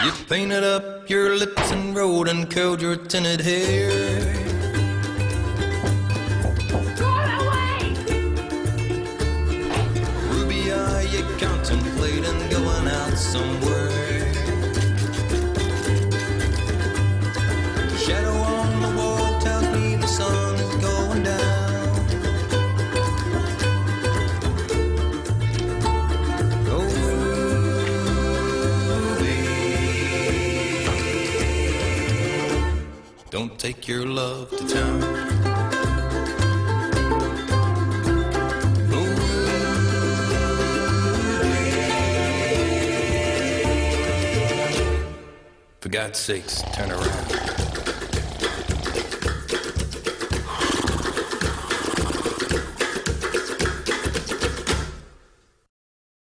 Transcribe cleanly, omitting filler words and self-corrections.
You painted up your lips and rolled and curled your tinted hair. Ruby eye, you contemplating going out somewhere. The shadow on the wall tells me the sun is going down. Oh, Ruby, don't take your love to town. For God's sakes, turn around.